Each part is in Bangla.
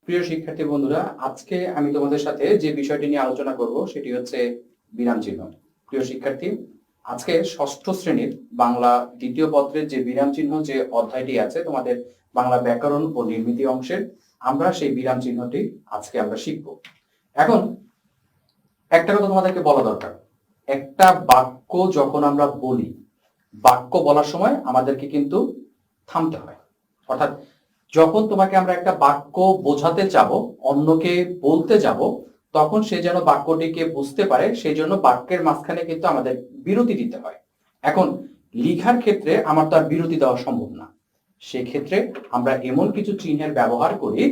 প্রিয় শিক্ষার্থী বন্ধুরা, আজকে আমি তোমাদের সাথে যে বিষয়টি নিয়ে আলোচনা করব সেটি হচ্ছে বিরাম চিহ্ন। প্রিয় শিক্ষার্থী, আজকে ষষ্ঠ শ্রেণীর বাংলা দ্বিতীয় পত্রের যে বিরাম চিহ্ন যে অধ্যায়টি আছে তোমাদের বাংলা ব্যাকরণ ও নির্মিতি অংশের, আমরা সেই বিরাম চিহ্নটি আজকে আমরা শিখব। এখন একটা কথা তোমাদেরকে বলা দরকার, একটা বাক্য যখন আমরা বলি, বাক্য বলার সময় আমাদেরকে কিন্তু থামতে হয়। অর্থাৎ যখন তোমাকে আমরা একটা বাক্য বোঝাতে যাব, অন্যকে বলতে যাব, তখন সে যেন বাক্যটিকে বুঝতে পারে সেই জন্য বাক্যের মাঝখানে কিন্তু আমাদের বিরতি দিতে হয়। এখন লিখার ক্ষেত্রে আমার তো আর বিরতি দেওয়া সম্ভব না, সেক্ষেত্রে আমরা এমন কিছু চিহ্নের ব্যবহার করি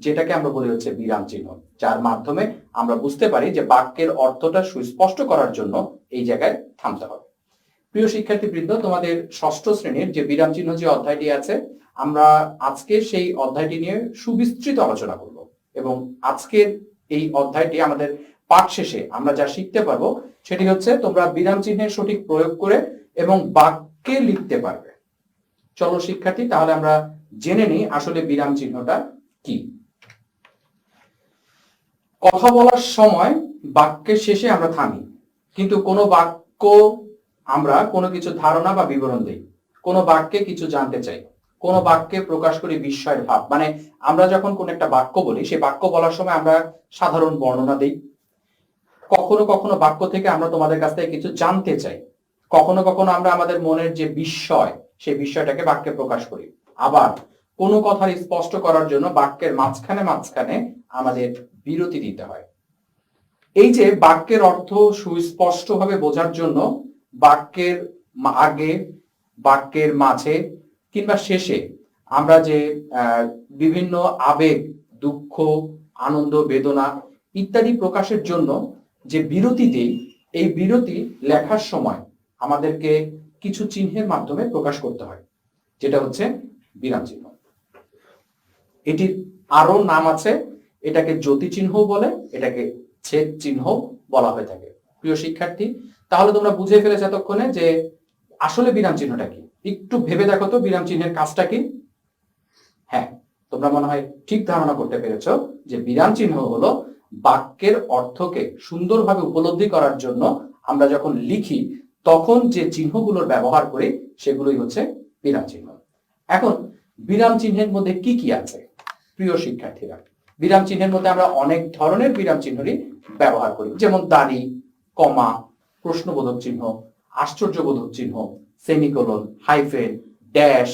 যেটাকে আমরা বলি হচ্ছে বিরাম চিহ্ন, যার মাধ্যমে আমরা বুঝতে পারি যে বাক্যের অর্থটা সুস্পষ্ট করার জন্য এই জায়গায় থামতে হবে। প্রিয় শিক্ষার্থীবৃন্দ, তোমাদের ষষ্ঠ শ্রেণীর যে বিরাম চিহ্ন যে অধ্যায়টি আছে, আমরা আজকে সেই অধ্যায়টি নিয়ে সুবিস্তৃত আলোচনা করব এবং আজকের এই অধ্যায়টি আমাদের পাঠ শেষে আমরা যা শিখতে পারবো সেটি হচ্ছে তোমরা বিরাম চিহ্নের সঠিক প্রয়োগ করে এবং বাক্যে লিখতে পারবে। চলো শিক্ষার্থী, তাহলে আমরা জেনে নিই আসলে বিরাম চিহ্নটা কি। কথা বলার সময় বাক্যের শেষে আমরা থামি, কিন্তু কোনো বাক্য আমরা কোনো কিছু ধারণা বা বিবরণ দেই, কোনো বাক্যে কিছু জানতে চাই, কোনো বাক্যে প্রকাশ করি বিস্ময়ের ভাব। মানে আমরা যখন কোন একটা বাক্য বলি, সেই বাক্য বলার সময় আমরা সাধারণ বর্ণনা দিই, কখনো কখনো বাক্য থেকে আমরা তোমাদের কাছ থেকে কিছু জানতে চাই, কখনো কখনো আমরা আমাদের মনের যে বিস্ময় সেই বিস্ময়টাকে বাক্যে প্রকাশ করি। আবার কোনো কথার স্পষ্ট করার জন্য বাক্যের মাঝখানে মাঝখানে আমাদের বিরতি দিতে হয়। এই যে বাক্যের অর্থ সুস্পষ্টভাবে বোঝার জন্য বাক্যের আগে, বাক্যের মাঝে কিংবা শেষে আমরা যে বিভিন্ন আবেগ, দুঃখ, আনন্দ, বেদনা ইত্যাদি প্রকাশের জন্য যে বিরতি দেই, এই বিরতি লেখার সময় আমাদেরকে কিছু চিহ্নের মাধ্যমে প্রকাশ করতে হয়, যেটা হচ্ছে বিরাম চিহ্ন। এটির আরো নাম আছে, এটাকে জ্যোতি চিহ্ন বলে, এটাকে ছেদ চিহ্ন বলা হয়ে থাকে। প্রিয় শিক্ষার্থী, তাহলে তোমরা বুঝে ফেলেছো এতক্ষণে যে আসলে বিরাম চিহ্নটা কি। একটু ভেবে দেখো তো বিরাম চিহ্নের কাজটা কি। হ্যাঁ, তোমরা মনে হয় ঠিক ধারণা করতে পেরেছো যে বিরাম চিহ্ন হলো বাক্যের অর্থকে সুন্দরভাবে উপলব্ধি করার জন্য আমরা যখন লিখি তখন যে চিহ্নগুলোর ব্যবহার করি সেগুলোই হচ্ছে বিরাম চিহ্ন। এখন বিরাম চিহ্নের মধ্যে কি কি আছে প্রিয় শিক্ষার্থীরা? বিরাম চিহ্নের মধ্যে আমরা অনেক ধরনের বিরাম চিহ্নই ব্যবহার করি, যেমন দাড়ি, কমা, প্রশ্নবোধক চিহ্ন, আশ্চর্যবোধক চিহ্ন, semicolon, hyphen, dash,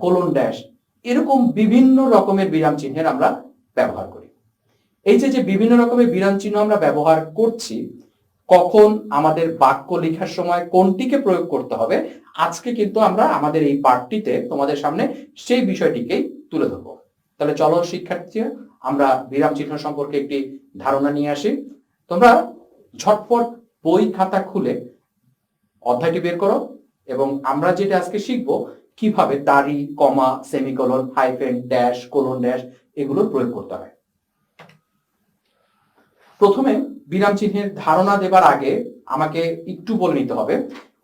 colon dash, এরকম বিভিন্ন রকমের বিরাম চিহ্নের আমরা ব্যবহার করি। এই যে বিভিন্ন রকমের বিরাম চিহ্ন আমরা ব্যবহার করছি, কখন আমাদের বাক্য লেখার সময় কোনটিকে প্রয়োগ করতে হবে, আজকে কিন্তু আমরা আমাদের এই পাঠটিতে তোমাদের সামনে সেই বিষয়টিকেই তুলে ধরবো। তাহলে চলো শিক্ষার্থীরা, আমরা বিরাম চিহ্ন সম্পর্কে একটি ধারণা নিয়ে আসি। তোমরা ঝটপট বই খাতা খুলে অধ্যায়টি বের করো এবং আমরা যেটা আজকে শিখবো কিভাবে দাড়ি, comma, semicolon, hyphen, dash, colon dash এগুলোর প্রয়োগ করতে হয়। প্রথমে বিরাম চিহ্নের ধারণা দেবার আগে আমাকে একটু বলে নিতে হবে,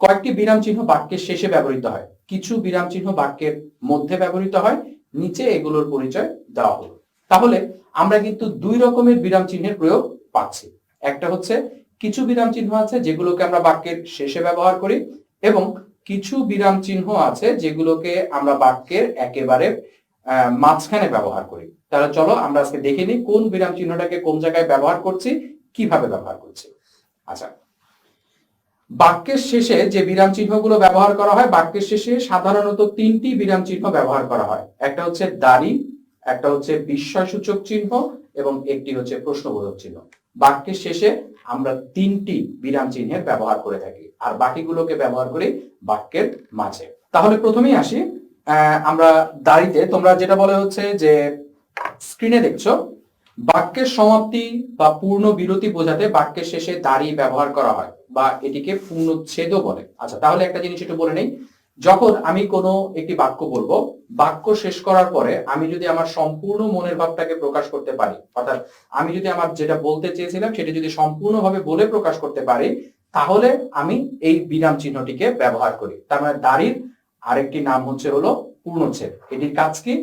কয়েকটি বিরাম চিহ্ন বাক্যের শেষে ব্যবহৃত হয়, কিছু বিরাম চিহ্ন বাক্যের মধ্যে ব্যবহৃত হয়, নিচে এগুলোর পরিচয় দেওয়া হলো। তাহলে আমরা কিন্তু দুই রকমের বিরাম চিহ্নের প্রয়োগ পাচ্ছি। একটা হচ্ছে কিছু বিরাম চিহ্ন আছে যেগুলোকে আমরা বাক্যের শেষে ব্যবহার করি, এবং কিছু বিরাম চিহ্ন আছে যেগুলোকে আমরা বাক্যের একেবারে মাঝখানে ব্যবহার করি। তাহলে চলো আমরা আজকে দেখে নিই কোন বিরাম চিহ্নটাকে কোন জায়গায় ব্যবহার করছি, কিভাবে ব্যবহার করছি। আচ্ছা, বাক্যের শেষে যে বিরাম চিহ্নগুলো ব্যবহার করা হয়, বাক্যের শেষে সাধারণত তিনটি বিরাম চিহ্ন ব্যবহার করা হয়। একটা হচ্ছে দাড়ি, একটা হচ্ছে বিস্ময়সূচক চিহ্ন এবং একটি হচ্ছে প্রশ্নবোধক চিহ্ন। বাক্যের শেষে আমরা তিনটি বিরাম চিহ্নের ব্যবহার করে থাকি, আর বাকিগুলোকে ব্যবহার করি বাক্যের মাঝে। তাহলে প্রথমেই আসি আমরা দাড়িতে। তোমরা যেটা বলে হচ্ছে যে স্ক্রিনে দেখছো, বাক্যের সমাপ্তি বা পূর্ণ বিরতি বোঝাতে বাক্যের শেষে দাড়ি ব্যবহার করা হয় বা এটিকে পূর্ণচ্ছেদও বলে। আচ্ছা, তাহলে একটা জিনিস একটু বলে নেই, যখন আমি কোনো একটি বাক্য বলবো, বাক্য শেষ করার পরে আমি যদি আমার সম্পূর্ণ মনের ভাবটাকে প্রকাশ করতে পারি, অর্থাৎ আমি যদি আমার যেটা বলতে চেয়েছিলাম সেটা যদি সম্পূর্ণভাবে বলে প্রকাশ করতে পারি, তাহলে আমি এই বিরাম চিহ্নটিকে ব্যবহার করি। তার মানে দাড়ির আরেকটি নাম হচ্ছে হলো পূর্ণচ্ছেদ। এটির কাজ কি?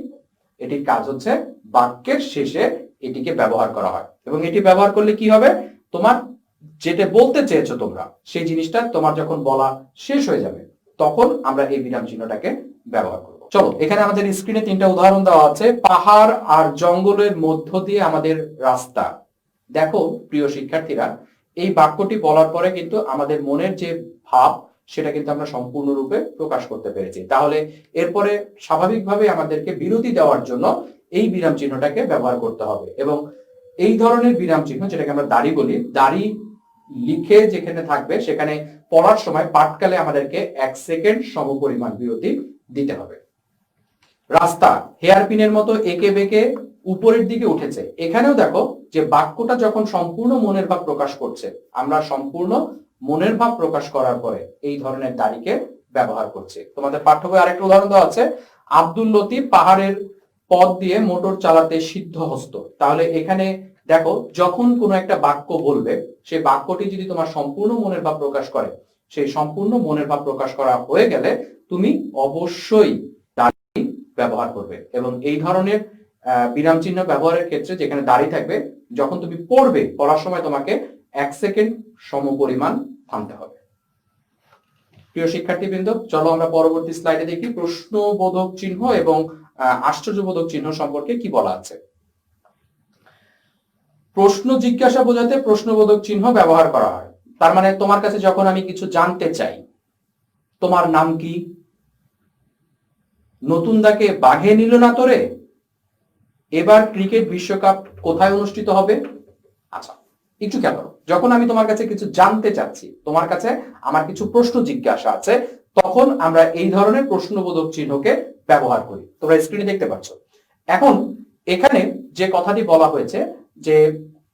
এটির কাজ হচ্ছে বাক্যের শেষে এটিকে ব্যবহার করা হয়। এবং এটি ব্যবহার করলে কি হবে, তোমার যেটা বলতে চেয়েছো তোমরা সেই জিনিসটা তোমার যখন বলা শেষ হয়ে যাবে তখন আমরা এই বিরাম চিহ্নটাকে ব্যবহার করব। চলো, এখানে আমাদের স্ক্রিনে 3টা উদাহরণ দেওয়া আছে। পাহাড় আর জঙ্গলের মধ্য দিয়ে আমাদের রাস্তা। দেখো প্রিয় শিক্ষার্থীরা, এই বাক্যটি বলার পরে কিন্তু আমাদের মনের যে ভাব সেটা কিন্তু আমরা সম্পূর্ণরূপে প্রকাশ করতে পেরেছি। তাহলে এরপরে স্বাভাবিকভাবে আমাদেরকে বিরতি দেওয়ার জন্য এই বিরাম চিহ্নটাকে ব্যবহার করতে হবে। এবং এই ধরনের বিরাম চিহ্ন, যেটাকে আমরা দাড়ি বলি, দাড়ি লিখে যেখানে থাকবে সেখানে পড়ার সময় পাঠকালে আমাদেরকে 1 সেকেন্ড সমপরিমাণ বিরতি দিতে হবে। রাস্তা হেয়ারপিনের মতো এঁকে বেঁকে উপরের দিকে উঠেছে। এখানেও দেখো যে বাক্যটা যখন সম্পূর্ণ মনের ভাব প্রকাশ করছে, আমরা সম্পূর্ণ মনের ভাব প্রকাশ করার পরে এই ধরনের দাড়িকে ব্যবহার করছি। তোমাদের পাঠ্য বই আরেকটা উদাহরণ দেওয়া আছে, আব্দুল লতিফ পাহাড়ের পথ দিয়ে মোটর চালাতে সিদ্ধহস্ত। তাহলে এখানে দেখো, যখন কোনো একটা বাক্য বলবে সেই বাক্যটি যদি তোমার সম্পূর্ণ মনের ভাব প্রকাশ করে, সেই সম্পূর্ণ মনের ভাব প্রকাশ করা হয়ে গেলে তুমি অবশ্যই দাড়ি ব্যবহার করবে। এবং এই ধরনের বিরাম চিহ্ন ব্যবহারের ক্ষেত্রে যেখানে দাড়ি থাকবে, যখন তুমি পড়বে, পড়ার সময় তোমাকে 1 সেকেন্ড সমপরিমাণ থামতে হবে। প্রিয় শিক্ষার্থীবৃন্দ, চলো আমরা পরবর্তী স্লাইডে দেখি প্রশ্নবোধক চিহ্ন এবং আশ্চর্যবোধক চিহ্ন সম্পর্কে কি বলা আছে। প্রশ্ন জিজ্ঞাসা বোঝাতে প্রশ্নবোধক চিহ্ন ব্যবহার করা হয়। তার মানে তোমার কাছে যখন আমি কিছু জানতে চাই, তোমার নাম কি, নতুন দাকে বাঘে নিল না তোরে, এবার ক্রিকেট বিশ্বকাপ কোথায় অনুষ্ঠিত হবে। আচ্ছা, একটু খেয়াল করো, যখন আমি তোমার কাছে কিছু জানতে চাচ্ছি, তোমার কাছে আমার কিছু প্রশ্ন জিজ্ঞাসা আছে, তখন আমরা এই ধরনের প্রশ্নবোধক চিহ্নকে ব্যবহার করি। তোমরা স্ক্রিনে দেখতে পাচ্ছ। এখন এখানে যে কথাটি বলা হয়েছে যে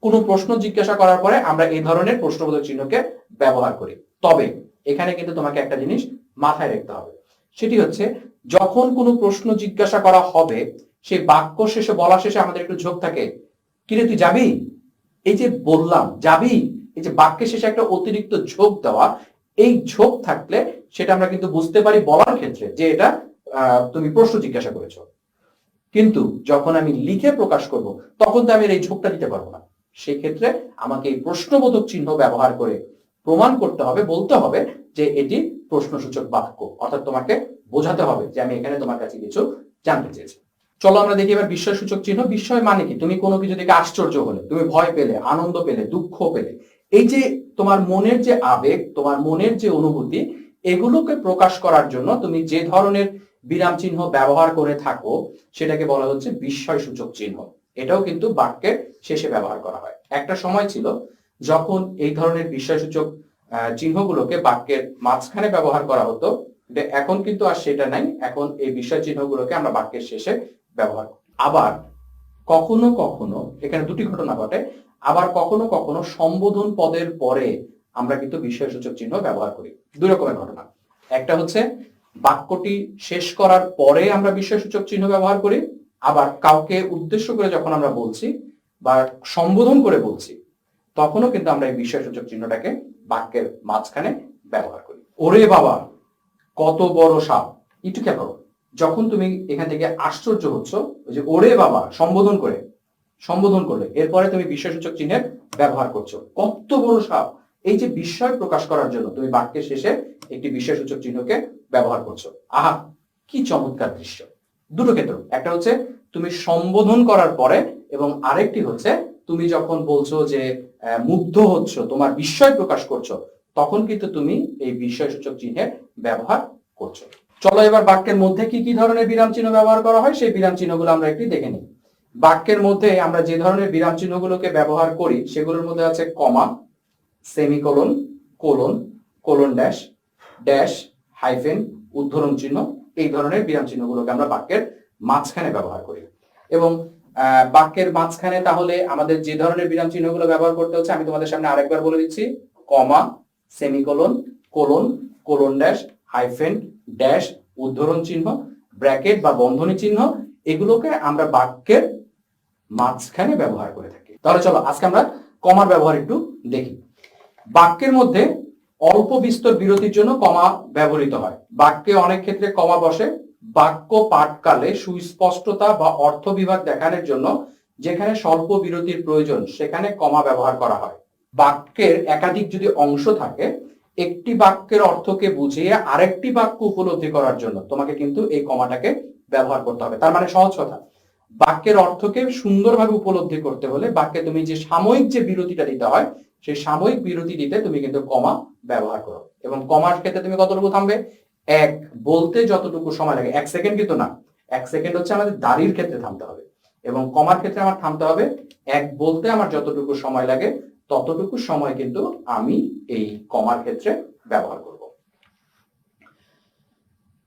কোনো প্রশ্ন জিজ্ঞাসা করার পরে আমরা এই ধরনের প্রশ্নবোধক চিহ্নকে ব্যবহার করি। তবে এখানে কিন্তু তোমাকে একটা জিনিস মাথায় রাখতে হবে, সেটি হচ্ছে যখন কোনো প্রশ্ন জিজ্ঞাসা করা হবে সেই বাক্য শেষে, বলা শেষে আমাদের একটু ঝোঁক থাকে, কিরে তুই যাবি, এই যে বললাম যাবি, এই যে বাক্যের শেষে একটা অতিরিক্ত ঝোঁক দেওয়া, এই ঝোঁক থাকলে সেটা আমরা কিন্তু বুঝতে পারি বলার ক্ষেত্রে যে এটা তুমি প্রশ্ন জিজ্ঞাসা করেছো। কিন্তু যখন আমি লিখে প্রকাশ করব তখন তো আমি এই ঝোঁকটা দিতে পারবো না। সেই ক্ষেত্রে আমাকে এই প্রশ্নবোধক চিহ্ন ব্যবহার করে প্রমাণ করতে হবে, বলতে হবে যে এটি প্রশ্নসূচক বাক্য, অর্থাৎ তোমাকে বোঝাতে হবে যে আমি এখানে তোমার কাছে কিছু জানতে চেয়েছি। চলো আমরা দেখি এবার বিস্ময়সূচক চিহ্ন। বিস্ময় মানে কি, তুমি কোনো কিছু দেখে আশ্চর্য হলে, তুমি ভয় পেলে, আনন্দ পেলে, দুঃখ পেলে, এই যে তোমার মনের যে আবেগ, তোমার মনের যে অনুভূতি, এগুলোকে প্রকাশ করার জন্য তুমি যে ধরনের বিরাম চিহ্ন ব্যবহার করে থাকো সেটাকে বলা হচ্ছে বিস্ময়সূচক চিহ্ন। এটাও কিন্তু বাক্যের শেষে ব্যবহার করা হয়। একটা সময় ছিল যখন এই ধরনের বিস্ময়সূচক চিহ্নগুলোকে বাক্যের মাঝখানে ব্যবহার করা হতো, এখন কিন্তু আর সেটা নাই। এখন এই বিস্ময় চিহ্নগুলোকে আমরা বাক্যের শেষে ব্যবহার করি। আবার কখনো কখনো, এখানে দুটি ঘটনা ঘটে, আবার কখনো কখনো সম্বোধন পদের পরে আমরা কিন্তু বিস্ময়সূচক চিহ্ন ব্যবহার করি। দুই রকমের ঘটনা। একটা হচ্ছে বাক্যটি শেষ করার পরে আমরা বিস্ময়সূচক চিহ্ন ব্যবহার করি, আবার কাউকে উদ্দেশ্য করে যখন আমরা বলছি বা সম্বোধন করে বলছি তখনও কিন্তু আমরা এই বিস্ময়সূচক চিহ্নটাকে বাক্যের মাঝখানে ব্যবহার করি। ওরে বাবা কত বড় সাপ, একটু খেয়াল করো, যখন তুমি এখান থেকে আশ্চর্য হচ্ছ, ওই যে ওরে বাবা সম্বোধন করলে এরপরে তুমি বিস্ময়সূচক চিহ্নের ব্যবহার করছো, কত বড় সাপ, এই যে বিস্ময় প্রকাশ করার জন্য তুমি বাক্যের শেষে একটি বিস্ময়সূচক চিহ্নকে ব্যবহার করছো। আহা কি চমৎকার দৃশ্য। দুটো ক্ষেত্র, একটা হচ্ছে তুমি সম্বোধন করার পরে, এবং আরেকটি হচ্ছে তুমি যখন বলছো যে মুগ্ধ হচ্ছ, তোমার বিস্ময় প্রকাশ করছো, তখন কিন্তু তুমি এই বিস্ময়সূচক চিহ্নের ব্যবহার করছো। চলো এবার বাক্যের মধ্যে কি কি ধরনের বিরাম চিহ্ন ব্যবহার করা হয় সেই বিরাম চিহ্নগুলো আমরা একটু দেখে নিই। বাক্যের মধ্যে আমরা যে ধরনের বিরাম চিহ্নগুলোকে ব্যবহার করি সেগুলোর মধ্যে আছে comma, semicolon, colon, colon dash, dash, hyphen, উদ্ধরণ চিহ্ন। এই ধরনের বিরাম চিহ্নগুলোকে আমরা বাক্যের মাঝখানে ব্যবহার করি। এবং বাক্যের মাঝখানে তাহলে আমাদের যে ধরনের বিরাম চিহ্নগুলো ব্যবহার করতে হচ্ছে আমি তোমাদের সামনে আরেকবার বলে দিচ্ছি। Comma, semicolon, colon, colon dash, hyphen, dash, উদ্ধরণ চিহ্ন, ব্র্যাকেট বা বন্ধনী চিহ্ন, এগুলোকে আমরা বাক্যের মাঝখানে ব্যবহার করে থাকি। তাহলে চলো আজকে আমরা কমার ব্যবহার একটু দেখি। বাক্যের মধ্যে অল্প বিস্তর বিরতির জন্য কমা ব্যবহৃত হয়। বাক্যে অনেক ক্ষেত্রে কমা বসে বাক্য পাঠকালে সুস্পষ্টতা বা অর্থ বিভাগ দেখানোর জন্য যেখানে স্বল্প বিরতির প্রয়োজন সেখানে কমা ব্যবহার করা হয়। বাক্যের একাধিক যদি অংশ থাকে, একটি বাক্যের অর্থকে বুঝিয়ে আরেকটি বাক্য উপলব্ধি করার জন্য তোমাকে কিন্তু এই কমাটাকে ব্যবহার করতে হবে। তার মানে সহজ কথা, বাক্যের অর্থকে সুন্দরভাবে উপলব্ধি করতে হলে বাক্যে তুমি যে সাময়িক যে বিরতিটা দিতে হয়, সেই সাময়িক বিরতি দিতে তুমি কিন্তু কমা ব্যবহার করো। এবং কমার ক্ষেত্রে তুমি কতটুকু থামবে? এক বলতে যতটুকু সময় লাগে, 1 সেকেন্ড কিন্তু না, 1 সেকেন্ড হচ্ছে আমাদের দাড়ির ক্ষেত্রে থামতে হবে, এবং কমার ক্ষেত্রে আমার থামতে হবে এক বলতে আমার যতটুকু সময় লাগে ততটুকু সময় কিন্তু আমি এই কমার ক্ষেত্রে ব্যবহার করব।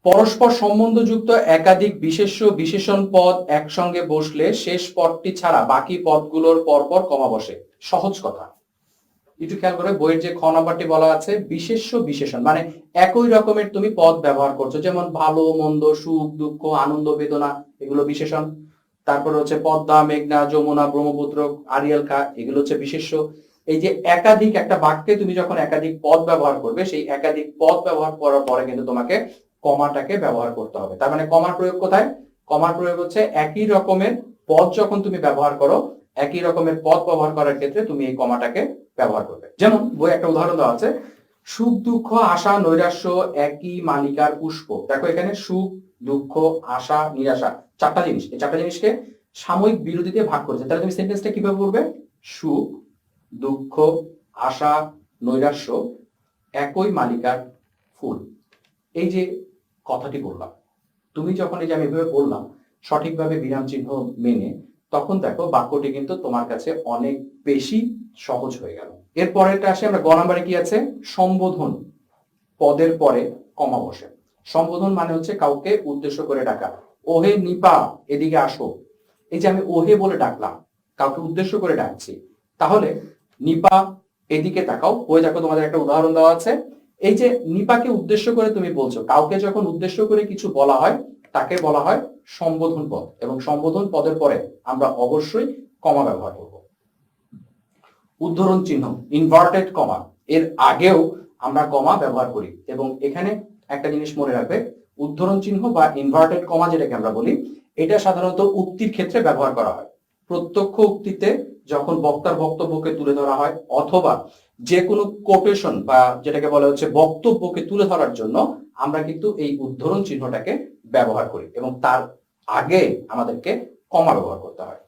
পরস্পর সম্বন্ধযুক্ত একাধিক বিশেষ্য বিশেষণ পদ একসঙ্গে বসলে শেষ পদটি ছাড়া বাকি পদগুলোর পরপর কমা বসে। সহজ কথা, একটু খেয়াল করে বইয়ের যে খ নাম্বারটি বলা আছে বিশেষ্য বিশেষণ, মানে একই রকমের তুমি পদ ব্যবহার করছো, যেমন ভালো মন্দ, সুখ দুঃখ, আনন্দ বেদনা, এগুলো বিশেষণ। তারপরে হচ্ছে পদ্মা, মেঘনা, যমুনা, ব্রহ্মপুত্র, আরিয়াল খা, এগুলো হচ্ছে বিশেষ্য। এই যে একাধিক, একটা বাক্যে তুমি যখন একাধিক পদ ব্যবহার করবে, সেই একাধিক পদ ব্যবহার করার পরে কিন্তু তোমাকে কমাটাকে ব্যবহার করতে হবে। তার মানে কমার প্রয়োগ কোথায়? কমার প্রয়োগ হচ্ছে একই রকমের পদ যখন তুমি ব্যবহার করো, একই রকমের পদ ব্যবহার করার ক্ষেত্রে তুমি এই কমাটাকে ব্যবহার করবে। যেমন বই একটা উদাহরণ দেওয়া আছে, সুখ দুঃখ আশা নৈরাশ্য একই মালিকার পুষ্প। দেখো এখানে সুখ দুঃখ আশা নিরাশা চারটা জিনিস, এই চারটা জিনিসকে সাময়িক বিরতিতে ভাগ করেছে। তাহলে তুমি সেন্টেন্সটা কিভাবে পড়বে? সুখ দুঃখ আশা নৈরাশ্য একই মালিকার ফুল। এই যে কথাটি বললাম, তুমি যখন এই যে আমি এভাবে বললাম সঠিকভাবে বিরাম চিহ্ন মেনে, তখন দেখো বাক্যটি কিন্তু তোমার কাছে অনেক বেশি সহজ হয়ে গেল। এরপরেটা আসে আমরা গ নাম্বারে কি আছে? সম্বোধন। পদের পরে কমা বসে। সম্বোধন মানে হচ্ছে কাউকে উদ্দেশ্য করে ডাকা। ওহে নিপা এদিকে আসো, এই যে আমি ওহে বলে ডাকলাম, কাউকে উদ্দেশ্য করে ডাকছি, তাহলে নিপা এদিকে তাকাও। ওই দেখো তোমাদের একটা উদাহরণ দেওয়া আছে, এই যে নিপাকে উদ্দেশ্য করে তুমি বলছো, কাউকে যখন উদ্দেশ্য করে কিছু বলা হয় তাকে বলা হয় সম্বোধন পদ, এবং সম্বোধন পদের পরে আমরা অবশ্যই কমা ব্যবহার করব। উদ্ধরণ চিহ্ন ইনভার্টেড কমা, এর আগেও আমরা কমা ব্যবহার করি, এবং এখানে একটা জিনিস মনে রাখবে, উদ্ধরণ চিহ্ন বা ইনভার্টেড কমা যেটাকে আমরা বলি, এটা সাধারণত উক্তির ক্ষেত্রে ব্যবহার করা হয়। প্রত্যক্ষ উক্তিতে যখন বক্তার বক্তব্যকে তুলে ধরা হয়, অথবা যে কোনো কোটেশন বা যেটাকে বলা হচ্ছে বক্তব্যকে তুলে ধরার জন্য আমরা কিন্তু এই উদ্ধরণ চিহ্নটাকে ব্যবহার করি, এবং তার আগে আমাদেরকে কমা ব্যবহার করতে হয়।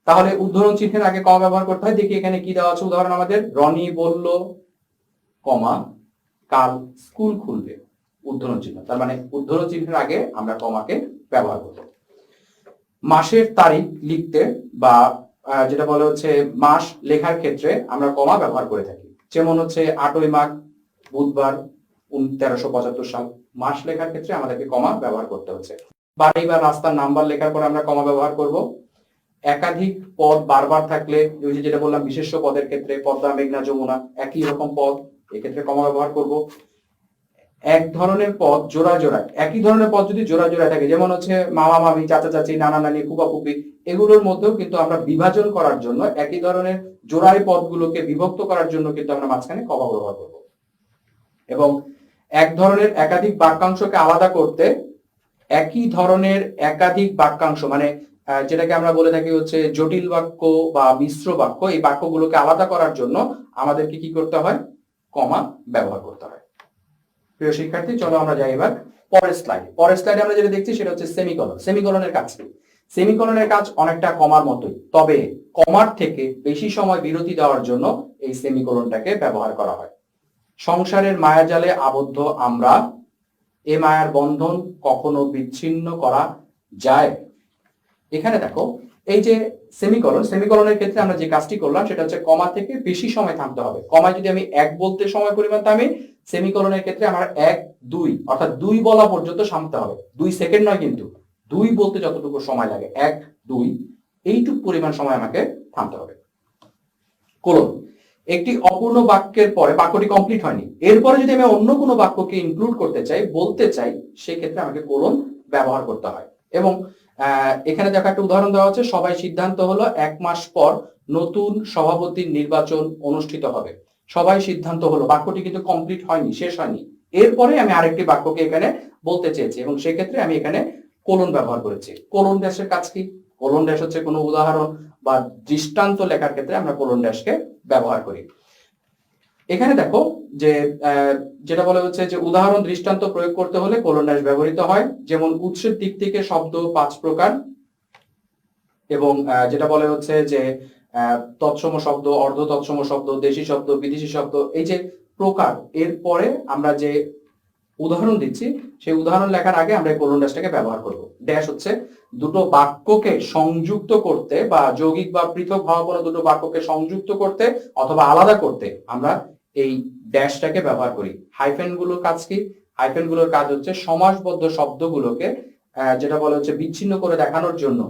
তাহলে উদ্ধরণ চিহ্নের আগে কমা ব্যবহার করতে হয়। দেখি এখানে কি দেওয়া আছে উদাহরণ আমাদের, রনি বলল কমা কাল স্কুল খুলবে, উদ্ধরণ চিহ্ন। তার মানে উদ্ধরণ চিহ্নের আগে আমরা কমাকে ব্যবহার করব। মাসের তারিখ লিখতে বা যেটা বলা হচ্ছে মাস লেখার ক্ষেত্রে আমরা কমা ব্যবহার করে থাকি। যেমন হচ্ছে 8ই মাঘ বুধবার 1375 সাল, মাস লেখার ক্ষেত্রে আমাদেরকে কমা ব্যবহার করতে হচ্ছে। বাড়ি বা রাস্তার নাম্বার লেখার পর আমরা কমা ব্যবহার করব। একাধিক পদ বারবার থাকলে, যেটা বললাম বিশেষ্য পদের ক্ষেত্রে, পদ্মা মেঘনা যমুনা একই রকম পদ, এক্ষেত্রে কমা ব্যবহার করব। এক ধরনের পদ জোড়ায় জোড়ায়, একই ধরনের পদ যদি জোড়ায় জোড়ায় থাকে, যেমন হচ্ছে মামা মামি চাচা চাচি নানা নানি ফুপা ফুপি, এগুলোর মধ্যেও কিন্তু আমরা বিভাজন করার জন্য একই ধরনের জোড়ায় পদগুলোকে বিভক্ত করার জন্য কিন্তু আমরা মাঝখানে কমা ব্যবহার করব। এবং এক ধরনের একাধিক বাক্যাংশকে আলাদা করতে একই ধরনের একাধিক বাক্যাংশ, মানে যেটাকে আমরা বলে থাকি হচ্ছে জটিল বাক্য বা মিশ্র বাক্য, এই বাক্যগুলোকে আলাদা করার জন্য আমাদেরকে কি করতে হয়? কমা ব্যবহার করতে হয়। প্রিয় শিক্ষার্থী, চলো আমরা যাই এবার পরের স্লাইডে। পরের স্লাইডে আমরা যেটা দেখছি সেটা হচ্ছে সেমিকলন। সেমিকলনের কাজ কি? সেমিকলনের কাজ অনেকটা কমার মতোই, তবে কমার থেকে বেশি সময় বিরতি দেওয়ার জন্য এই সেমিকলনটাকে ব্যবহার করা হয়। সংসারের মায়াজালে আবদ্ধ আমরা, এ মায়ার বন্ধন কখনো বিচ্ছিন্ন করা যায়। এখানে দেখো এই যে সেমিকলন, সেমিকলনের ক্ষেত্রে আমরা যে কাজটি করলাম সেটা হচ্ছে কমা থেকে বেশি সময় থামতে হবে। কমায় যদি আমি 1 বলতে সময় পরিমাণ থামি, সেমিকলনের ক্ষেত্রে আমার 1 2 অর্থাৎ 2 বলা পর্যন্ত থামতে হবে। 2 সেকেন্ড নয়, কিন্তু 2 বলতে যতটুকু সময় লাগে 1 2 এইটুকু পরিমাণ সময় আমাকে থামতে হবে। কোলন, একটি অপূর্ণ বাক্যের পরে, বাক্যটি কমপ্লিট হয়নি, এরপরে যদি আমি অন্য কোনো বাক্যকে ইনক্লুড করতে চাই, বলতে চাই, সেই ক্ষেত্রে আমাকে কোলন ব্যবহার করতে হয়। এবং এখানে দেখো একটা উদাহরণ দেওয়া হচ্ছে, সবাই সিদ্ধান্ত হলো 1 মাস পর নতুন সভাপতির নির্বাচন অনুষ্ঠিত হবে। সবাই সিদ্ধান্ত হলো, বাক্যটি কিন্তু কমপ্লিট হয়নি, শেষ হয়নি, এরপরে আমি আরেকটি বাক্যকে এখানে বলতে চেয়েছি, এবং সেই ক্ষেত্রে আমি এখানে কোলন ব্যবহার করেছি। কোলন ড্যাশের কাজ কি? কোলন ড্যাশ হচ্ছে কোনো উদাহরণ বা দৃষ্টান্ত লেখার ক্ষেত্রে আমরা কোলন ড্যাশকে ব্যবহার করি। এখানে দেখো যে যেটা বলা হচ্ছে যে উদাহরণ দৃষ্টান্ত প্রয়োগ করতে হলে কোলন ড্যাশ ব্যবহৃত হয়। যেমন উৎসের দিক থেকে শব্দ 5 প্রকার, এবং যেটা বলা হচ্ছে যে তৎসম শব্দ, অর্ধ তৎসম শব্দ, দেশি শব্দ, বিদেশি শব্দ, এই যে প্রকার, এরপরে আমরা যে উদাহরণ দিচ্ছি সেই উদাহরণ লেখার আগে আমরা এই কোলন ড্যাশটাকে ব্যবহার করব। ড্যাশ হচ্ছে দুটো বাক্যকে সংযুক্ত করতে বা যৌগিক বা পৃথক ভাবাপন্ন দুটো বাক্যকে সংযুক্ত করতে অথবা আলাদা করতে আমরা এই ড্যাশটাকে ব্যবহার করি। হাইফেন গুলোর কাজ কি? হাইফেন গুলোর কাজ হচ্ছে সমাসবদ্ধ শব্দগুলোকে যেটা বলা হচ্ছে বিচ্ছিন্ন করে দেখানোর জন্য